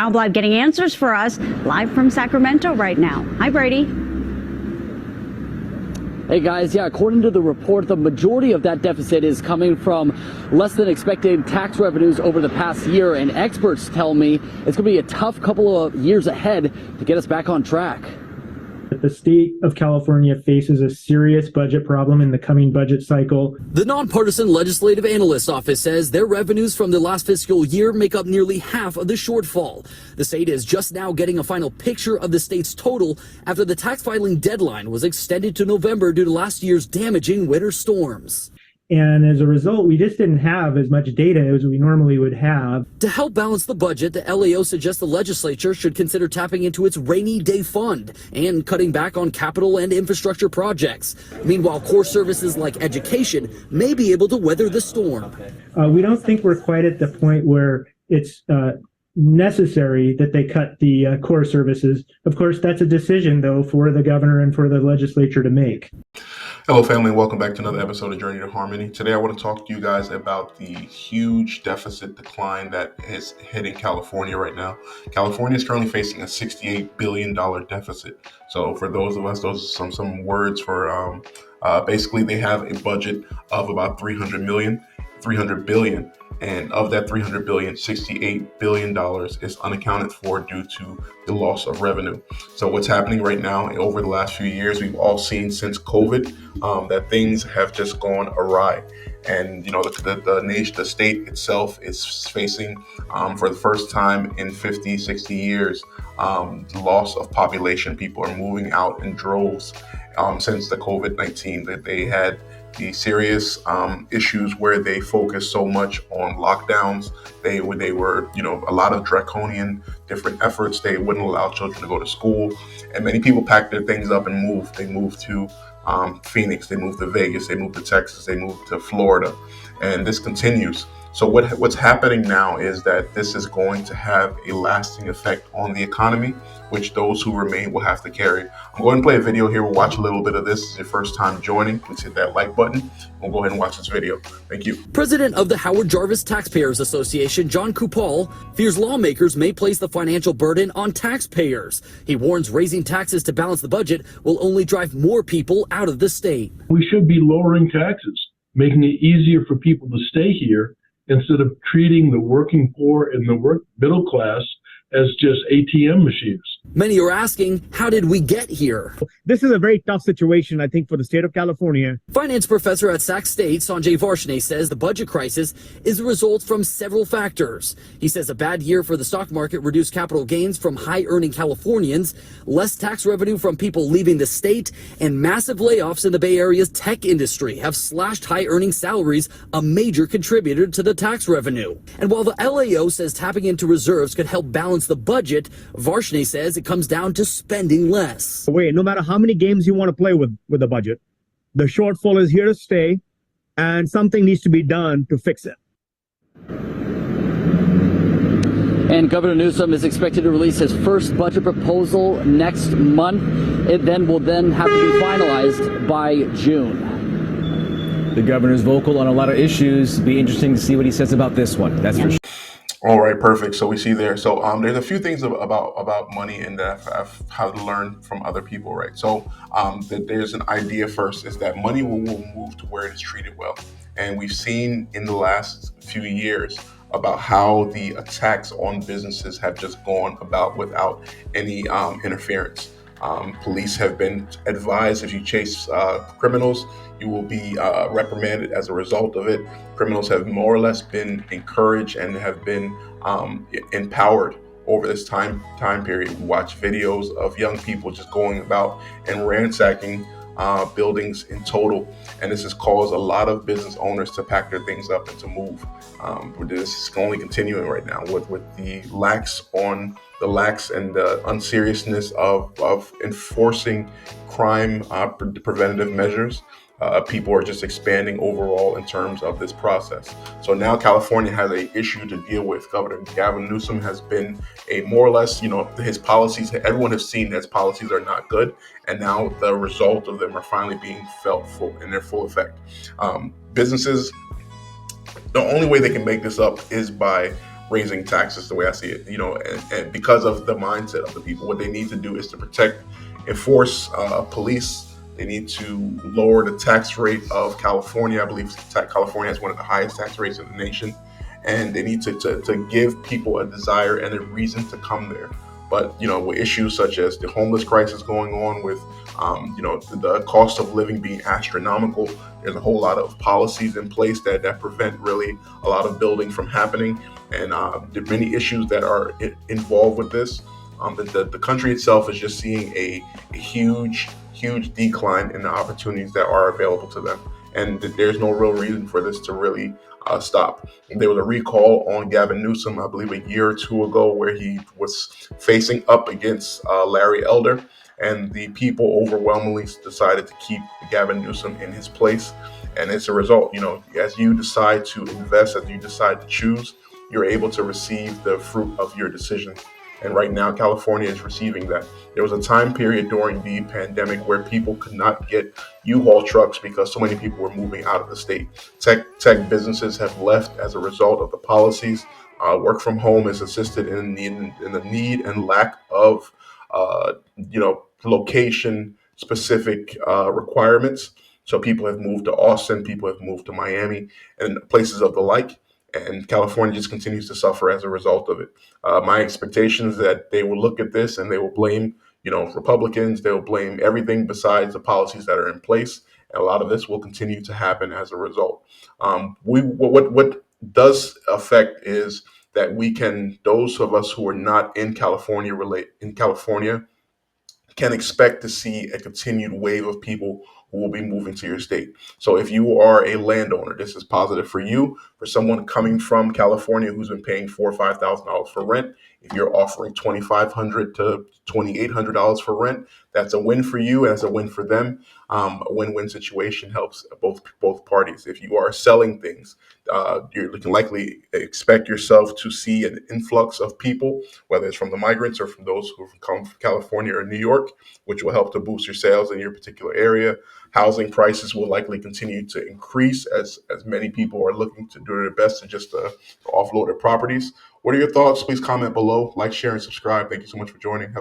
Al Blood getting answers for us live from Sacramento right now. Hi, Brady. Hey guys, yeah, according to the report, the majority of that deficit is coming from less than expected tax revenues over the past year, and experts tell me it's going to be a tough couple of years ahead to get us back on track. The state of California faces a serious budget problem in the coming budget cycle. The Nonpartisan Legislative Analyst Office says their revenues from the last fiscal year make up nearly half of the shortfall. The state is just now getting a final picture of the state's total after the tax filing deadline was extended to November due to last year's damaging winter storms. And as a result, we just didn't have as much data as we normally would have. To help balance the budget, the LAO suggests the legislature should consider tapping into its rainy day fund and cutting back on capital and infrastructure projects. Meanwhile, core services like education may be able to weather the storm. We don't think we're quite at the point where it's necessary that they cut the core services. Of course, that's a decision, though, for the governor and for the legislature to make. Hello, family. Welcome back to another episode of Journey to Harmony. Today, I want to talk to you guys about the huge deficit decline that is hitting California right now. California is currently facing a $68 billion deficit. So for those of us, those are some words for basically they have a budget of about $300 billion. And of that $300 billion, $68 billion is unaccounted for due to the loss of revenue. So what's happening right now over the last few years, we've all seen since COVID that things have just gone awry. And, you know, the state itself is facing for the first time in 50, 60 years, loss of population. People are moving out in droves since the COVID-19 that they had. The serious issues where they focused so much on lockdowns. They were, you know, a lot of draconian different efforts. They wouldn't allow children to go to school, and many people packed their things up and moved. They moved to Phoenix. They moved to Vegas. They moved to Texas. They moved to Florida, and this continues. So what's happening now is that this is going to have a lasting effect on the economy, which those who remain will have to carry. I'm going to play a video here. We'll watch a little bit of this. If it's your first time joining, please hit that like button. We'll go ahead and watch this video. Thank you. President of the Howard Jarvis Taxpayers Association, John Kupal, fears lawmakers may place the financial burden on taxpayers. He warns raising taxes to balance the budget will only drive more people out of the state. We should be lowering taxes, making it easier for people to stay here, instead of treating the working poor and the middle class as just ATM machines. Many are asking, how did we get here? This is a very tough situation, I think, for the state of California. Finance professor at Sac State, Sanjay Varshney, says the budget crisis is a result from several factors. He says a bad year for the stock market reduced capital gains from high-earning Californians, less tax revenue from people leaving the state, and massive layoffs in the Bay Area's tech industry have slashed high-earning salaries, a major contributor to the tax revenue. And while the LAO says tapping into reserves could help balance the budget, Varshney says it comes down to spending less. Wait, no matter how many games you want to play with the budget, the shortfall is here to stay, and something needs to be done to fix it. And Governor Newsom is expected to release his first budget proposal next month. It will have to be finalized by June. The governor's vocal on a lot of issues. Be interesting to see what he says about this one. That's for sure. All right, perfect. So we see there. So there's a few things about money and that I've had to learn from other people, right? So there's an idea first is that money will move to where it is treated well. And we've seen in the last few years about how the attacks on businesses have just gone about without any interference. Police have been advised if you chase criminals, you will be reprimanded as a result of it. Criminals have more or less been encouraged and have been empowered over this time period. We watch videos of young people just going about and ransacking buildings in total, and this has caused a lot of business owners to pack their things up and to move. This is only continuing right now with the lax and the unseriousness of enforcing crime preventative measures. People are just expanding overall in terms of this process. So now California has an issue to deal with. Governor Gavin Newsom has been a more or less, his policies, everyone has seen his policies are not good. And now the result of them are finally being felt in their full effect. Businesses, the only way they can make this up is by raising taxes the way I see it. And because of the mindset of the people, what they need to do is to protect, enforce, police. They need to lower the tax rate of California. I believe California has one of the highest tax rates in the nation. And they need to give people a desire and a reason to come there. But, with issues such as the homeless crisis going on, with, the cost of living being astronomical, there's a whole lot of policies in place that prevent really a lot of building from happening. And there are many issues that are involved with this. The country itself is just seeing a huge decline in the opportunities that are available to them. And there's no real reason for this to really stop. There was a recall on Gavin Newsom, I believe a year or two ago, where he was facing up against Larry Elder, and the people overwhelmingly decided to keep Gavin Newsom in his place. And as a result, as you decide to invest, as you decide to choose, you're able to receive the fruit of your decision. And right now, California is receiving that. There was a time period during the pandemic where people could not get U-Haul trucks because so many people were moving out of the state. Tech businesses have left as a result of the policies. Work from home is assisted in the need and lack of, location specific requirements. So people have moved to Austin, people have moved to Miami, and places of the like. And California just continues to suffer as a result of it. My expectation is that they will look at this and they will blame, Republicans. They will blame everything besides the policies that are in place, and a lot of this will continue to happen as a result. What does affect is that those of us who are not in California can expect to see a continued wave of people who will be moving to your state. So if you are a landowner, this is positive for you. For someone coming from California who's been paying $4,000 or $5,000 for rent, if you're offering $2,500 to $2,800 for rent, that's a win for you and it's a win for them. A win-win situation helps both parties. If you are selling things, you can likely expect yourself to see an influx of people, whether it's from the migrants or from those who come from California or New York, which will help to boost your sales in your particular area. Housing prices will likely continue to increase as many people are looking to do their best to just offload their properties. What are your thoughts? Please comment below, like, share, and subscribe. Thank you so much for joining.